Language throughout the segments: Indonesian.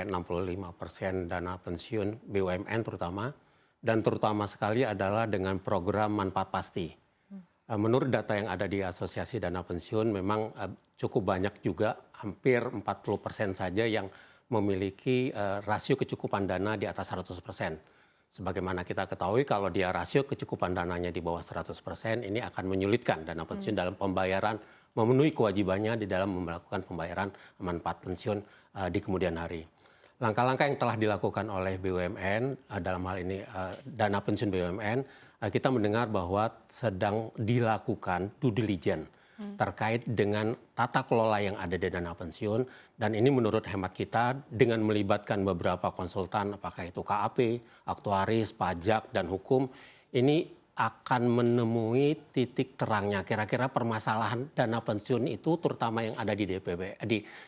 memakai 65% dana pensiun BUMN terutama sekali adalah dengan program manfaat pasti. Menurut data yang ada di Asosiasi Dana Pensiun memang cukup banyak juga, hampir 40% saja yang memiliki rasio kecukupan dana di atas 100%. Sebagaimana kita ketahui kalau dia rasio kecukupan dananya di bawah 100%, ini akan menyulitkan dana pensiun dalam pembayaran, memenuhi kewajibannya di dalam melakukan pembayaran manfaat pensiun di kemudian hari. Langkah-langkah yang telah dilakukan oleh BUMN, dalam hal ini dana pensiun BUMN, kita mendengar bahwa sedang dilakukan due diligence terkait dengan tata kelola yang ada di dana pensiun, dan ini menurut hemat kita dengan melibatkan beberapa konsultan, apakah itu KAP, aktuaris, pajak, dan hukum, ini akan menemui titik terangnya kira-kira permasalahan dana pensiun itu terutama yang ada di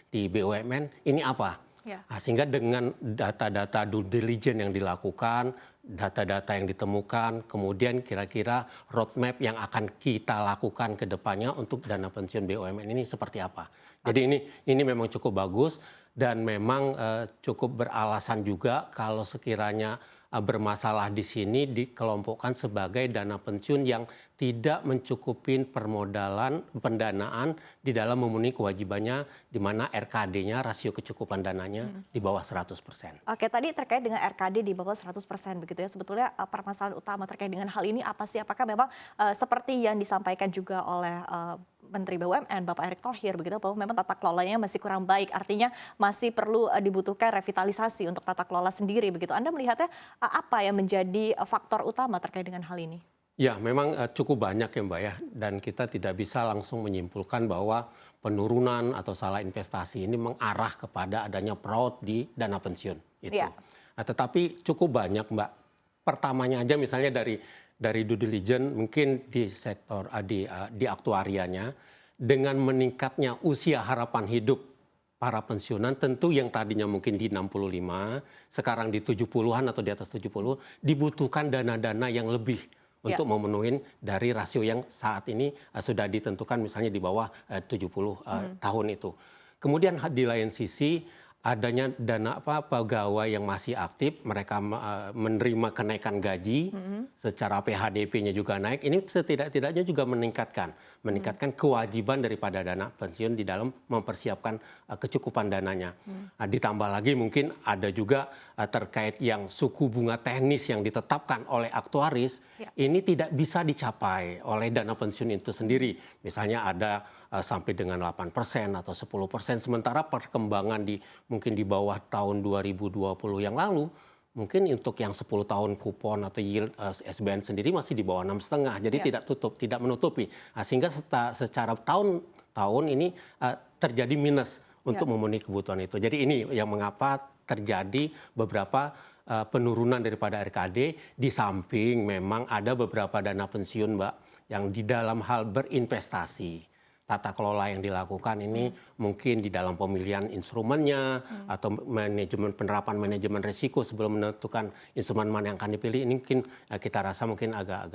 di BUMN ini apa. Ya. Sehingga dengan data-data due diligence yang dilakukan, data-data yang ditemukan, kemudian kira-kira roadmap yang akan kita lakukan ke depannya untuk dana pensiun BUMN ini seperti apa. Jadi ini memang cukup bagus dan memang cukup beralasan juga kalau sekiranya bermasalah di sini dikelompokkan sebagai dana pensiun yang tidak mencukupin permodalan pendanaan di dalam memenuhi kewajibannya, di mana RKD-nya, rasio kecukupan dananya di bawah 100%. Oke, tadi terkait dengan RKD di bawah 100% begitu ya. Sebetulnya permasalahan utama terkait dengan hal ini apa sih? Apakah memang seperti yang disampaikan juga oleh Menteri BUMN Bapak Erick Thohir begitu, bahwa memang tata kelolanya masih kurang baik, artinya masih perlu dibutuhkan revitalisasi untuk tata kelola sendiri begitu. Anda melihatnya apa yang menjadi faktor utama terkait dengan hal ini? Ya, memang cukup banyak ya Mbak ya, dan kita tidak bisa langsung menyimpulkan bahwa penurunan atau salah investasi ini mengarah kepada adanya fraud di dana pensiun. Itu. Ya. Nah, tetapi cukup banyak Mbak. Pertamanya aja misalnya dari due diligence mungkin di sektor di aktuarianya, dengan meningkatnya usia harapan hidup para pensiunan, tentu yang tadinya mungkin di 65, sekarang di 70-an atau di atas 70, dibutuhkan dana-dana yang lebih untuk memenuhi dari rasio yang saat ini sudah ditentukan misalnya di bawah 70 tahun itu. Kemudian di lain sisi adanya dana pegawai yang masih aktif, mereka menerima kenaikan gaji, secara PHDP-nya juga naik. Ini setidak-tidaknya juga meningkatkan kewajiban daripada dana pensiun di dalam mempersiapkan kecukupan dananya. Nah, ditambah lagi mungkin ada juga terkait yang suku bunga teknis yang ditetapkan oleh aktuaris, ini tidak bisa dicapai oleh dana pensiun itu sendiri. Misalnya ada sampai dengan 8% atau 10%, sementara perkembangan mungkin di bawah tahun 2020 yang lalu, mungkin untuk yang 10 tahun kupon atau yield SBN sendiri masih di bawah 6,5, jadi tidak menutupi. Nah, sehingga secara tahun ini terjadi minus untuk memenuhi kebutuhan itu. Jadi ini yang mengapa terjadi beberapa penurunan daripada RKD, di samping memang ada beberapa dana pensiun Mbak yang di dalam hal berinvestasi. Tata kelola yang dilakukan ini mungkin di dalam pemilihan instrumennya atau penerapan manajemen risiko sebelum menentukan instrumen mana yang akan dipilih, ini mungkin kita rasa mungkin agak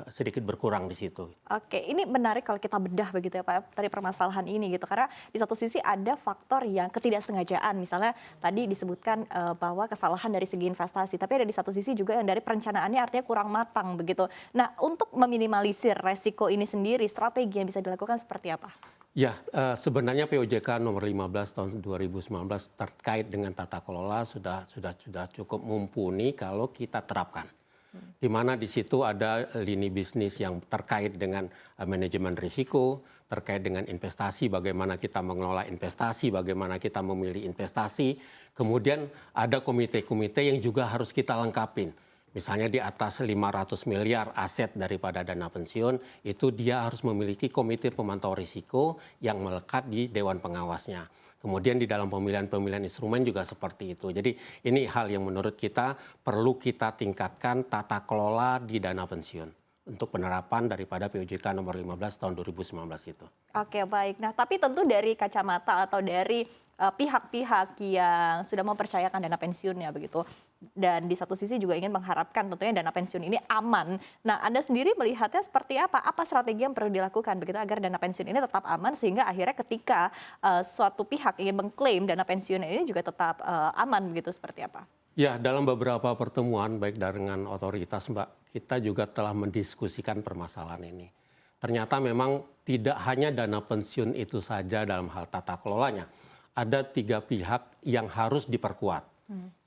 sedikit berkurang di situ. Oke, ini menarik kalau kita bedah begitu ya Pak, dari permasalahan ini gitu, karena di satu sisi ada faktor yang ketidaksengajaan, misalnya tadi disebutkan bahwa kesalahan dari segi investasi, tapi ada di satu sisi juga yang dari perencanaannya artinya kurang matang begitu. Nah, untuk meminimalisir resiko ini sendiri, strategi yang bisa dilakukan seperti apa? Ya, sebenarnya POJK nomor 15 tahun 2019 terkait dengan tata kelola sudah cukup mumpuni kalau kita terapkan. Di mana di situ ada lini bisnis yang terkait dengan manajemen risiko, terkait dengan investasi, bagaimana kita mengelola investasi, bagaimana kita memilih investasi. Kemudian ada komite-komite yang juga harus kita lengkapin. Misalnya di atas 500 miliar aset daripada dana pensiun, itu dia harus memiliki komite pemantau risiko yang melekat di Dewan Pengawasnya. Kemudian di dalam pemilihan instrumen juga seperti itu. Jadi ini hal yang menurut kita perlu kita tingkatkan tata kelola di dana pensiun untuk penerapan daripada POJK nomor 15 tahun 2019 itu. Oke, baik. Nah, tapi tentu dari kacamata atau dari pihak-pihak yang sudah mempercayakan dana pensiunnya begitu. Dan di satu sisi juga ingin mengharapkan tentunya dana pensiun ini aman. Nah, Anda sendiri melihatnya seperti apa? Apa strategi yang perlu dilakukan begitu agar dana pensiun ini tetap aman sehingga akhirnya ketika suatu pihak ingin mengklaim dana pensiun ini juga tetap aman begitu, seperti apa? Ya, dalam beberapa pertemuan baik dengan otoritas, Mbak, kita juga telah mendiskusikan permasalahan ini. Ternyata memang tidak hanya dana pensiun itu saja dalam hal tata kelolanya. Ada 3 pihak yang harus diperkuat.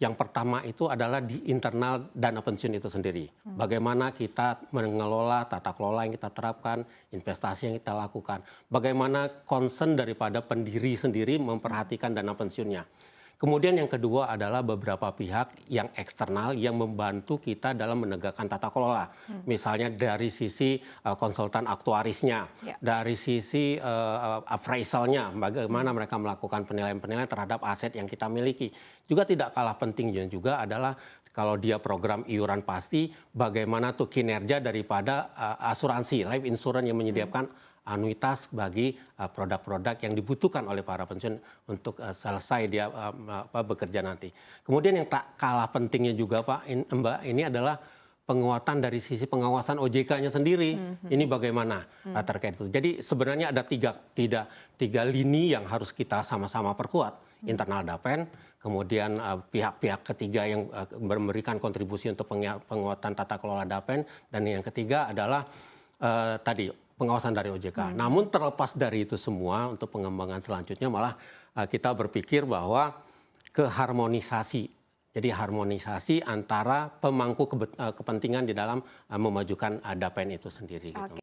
Yang pertama itu adalah di internal dana pensiun itu sendiri. Bagaimana kita mengelola tata kelola yang kita terapkan, investasi yang kita lakukan. Bagaimana concern daripada pendiri sendiri memperhatikan dana pensiunnya. Kemudian yang kedua adalah beberapa pihak yang eksternal yang membantu kita dalam menegakkan tata kelola. Misalnya dari sisi konsultan aktuarisnya, dari sisi appraisalnya, bagaimana mereka melakukan penilaian-penilaian terhadap aset yang kita miliki. Juga tidak kalah pentingnya juga adalah kalau dia program iuran pasti, bagaimana tuh kinerja daripada asuransi, life insurance yang menyediakan anuitas bagi produk-produk yang dibutuhkan oleh para pensiun untuk selesai dia bekerja nanti. Kemudian yang tak kalah pentingnya juga Mbak, ini adalah penguatan dari sisi pengawasan OJK-nya sendiri. Ini bagaimana terkait itu. Jadi sebenarnya ada tiga lini yang harus kita sama-sama perkuat. Internal Dapen, kemudian pihak-pihak ketiga yang memberikan kontribusi untuk penguatan tata kelola Dapen, dan yang ketiga adalah tadi pengawasan dari OJK. Namun terlepas dari itu semua, untuk pengembangan selanjutnya malah kita berpikir bahwa keharmonisasi. Jadi harmonisasi antara pemangku kepentingan di dalam memajukan Dapen itu sendiri. Gitu.